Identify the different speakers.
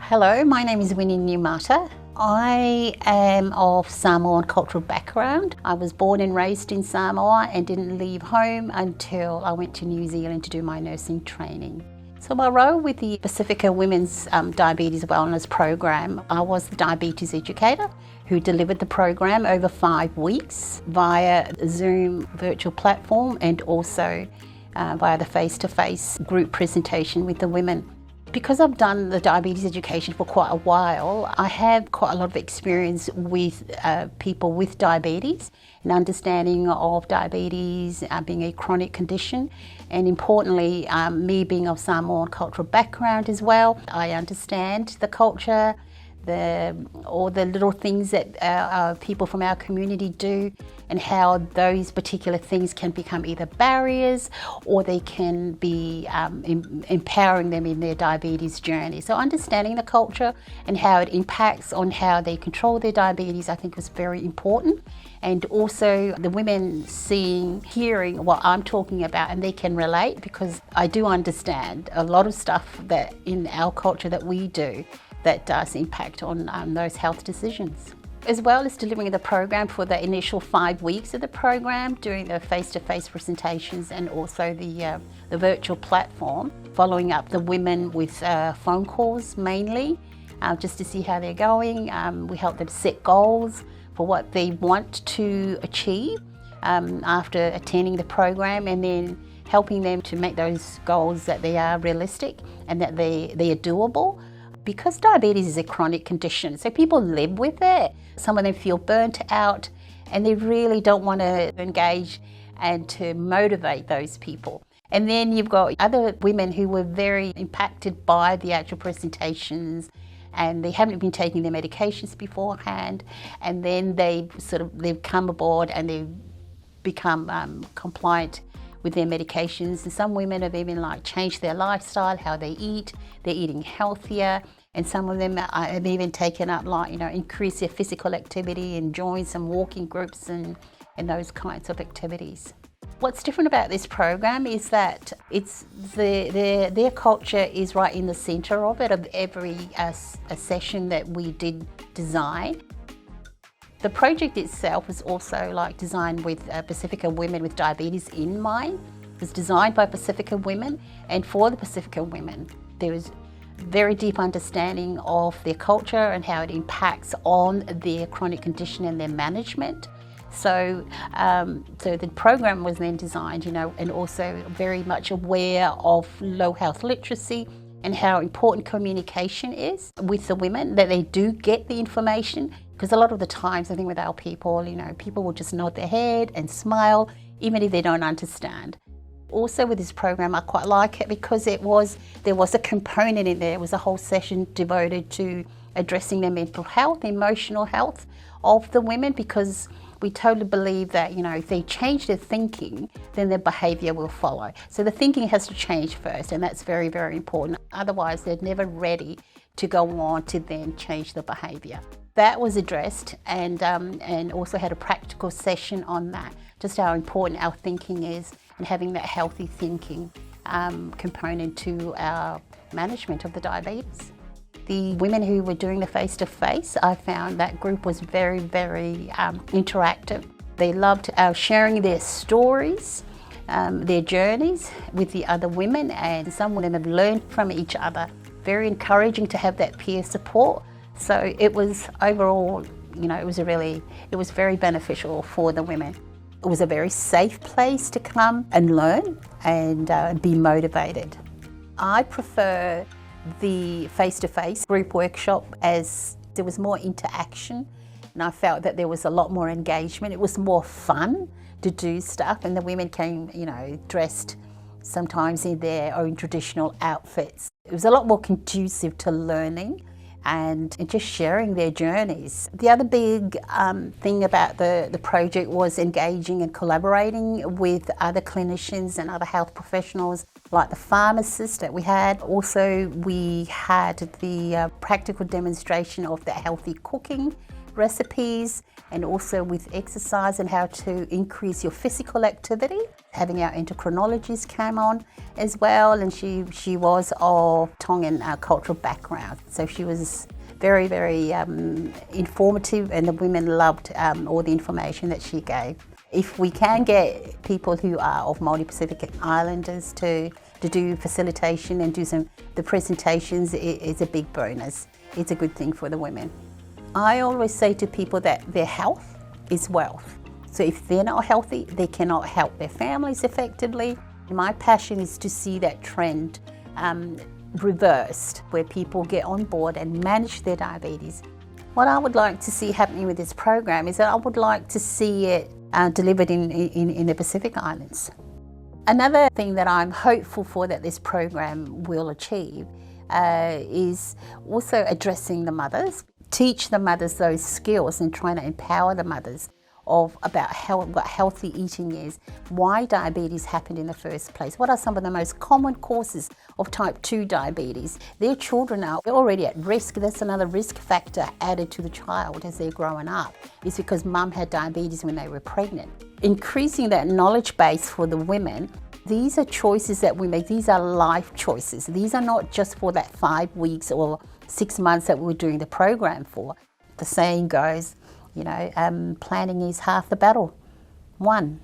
Speaker 1: Hello, my name is Winnie Niumata. I am of Samoan cultural background. I was born and raised in Samoa and didn't leave home until I went to New Zealand to do my nursing training. So my role with the Pasifika Women's Diabetes Wellness Program, I was the diabetes educator who delivered the program over 5 weeks via Zoom virtual platform and also via the face-to-face group presentation with the women. Because I've done the diabetes education for quite a while, I have quite a lot of experience with people with diabetes and understanding of diabetes being a chronic condition, and importantly, me being of Samoan cultural background as well. I understand the culture, all the little things that people from our community do, and how those particular things can become either barriers or they can be empowering them in their diabetes journey. So understanding the culture and how it impacts on how they control their diabetes, I think was very important. And also the women hearing what I'm talking about, and they can relate, because I do understand a lot of stuff that in our culture that we do that does impact on those health decisions. As well as delivering the program for the initial 5 weeks of the program, doing the face-to-face presentations and also the virtual platform, following up the women with phone calls mainly, just to see how they're going. We help them set goals for what they want to achieve after attending the program, and then helping them to make those goals that they are realistic and that they are doable. Because diabetes is a chronic condition, so people live with it. Some of them feel burnt out and they really don't want to engage and to motivate those people. And then you've got other women who were very impacted by the actual presentations, and they haven't been taking their medications beforehand, and then they've come aboard and they've become compliant with their medications. And some women have even changed their lifestyle, how they eat. They're eating healthier, and some of them have even taken up increase their physical activity and join some walking groups and those kinds of activities. What's different about this program is that it's their culture is right in the centre of it, of every a session that we did design. The project itself was also designed with Pasifika women with diabetes in mind. It was designed by Pasifika women, and for the Pasifika women, there was very deep understanding of their culture and how it impacts on their chronic condition and their management. So the program was then designed, and also very much aware of low health literacy and how important communication is with the women, that they do get the information. Because a lot of the times, I think with our people, people will just nod their head and smile, even if they don't understand. Also with this program, I quite like it because there was a component in there. It was a whole session devoted to addressing the mental health, emotional health of the women, because we totally believe that, if they change their thinking, then their behaviour will follow. So the thinking has to change first, and that's very, very important. Otherwise, they're never ready to go on to then change the behaviour. That was addressed, and also had a practical session on that, just how important our thinking is and having that healthy thinking component to our management of the diabetes. The women who were doing the face-to-face, I found that group was very, very interactive. They loved sharing their stories, their journeys with the other women, and some of them have learned from each other. Very encouraging to have that peer support. So it was overall, it was very beneficial for the women. It was a very safe place to come and learn and be motivated. I prefer the face-to-face group workshop, as there was more interaction, and I felt that there was a lot more engagement. It was more fun to do stuff, and the women came, dressed sometimes in their own traditional outfits. It was a lot more conducive to learning and just sharing their journeys. The other big thing about the project was engaging and collaborating with other clinicians and other health professionals like the pharmacist that we had. Also, we had the practical demonstration of the healthy cooking recipes, and also with exercise and how to increase your physical activity. Having our endocrinologist came on as well, and she was of Tongan cultural background. So she was very, very informative, and the women loved all the information that she gave. If we can get people who are of Māori Pacific Islanders to do facilitation and do the presentations, it's a big bonus. It's a good thing for the women. I always say to people that their health is wealth. So if they're not healthy, they cannot help their families effectively. My passion is to see that trend reversed, where people get on board and manage their diabetes. What I would like to see happening with this program is that I would like to see it delivered in the Pacific Islands. Another thing that I'm hopeful for that this program will achieve is also addressing the mothers, teach the mothers those skills and trying to empower the mothers about what healthy eating is, why diabetes happened in the first place, what are some of the most common causes of type 2 diabetes. Their children are already at risk. That's another risk factor added to the child as they're growing up, is because mum had diabetes when they were pregnant. Increasing that knowledge base for the women. These are choices that we make. These are life choices. These are not just for that 5 weeks or 6 months that we're doing the program for. The saying goes, planning is half the battle. 1.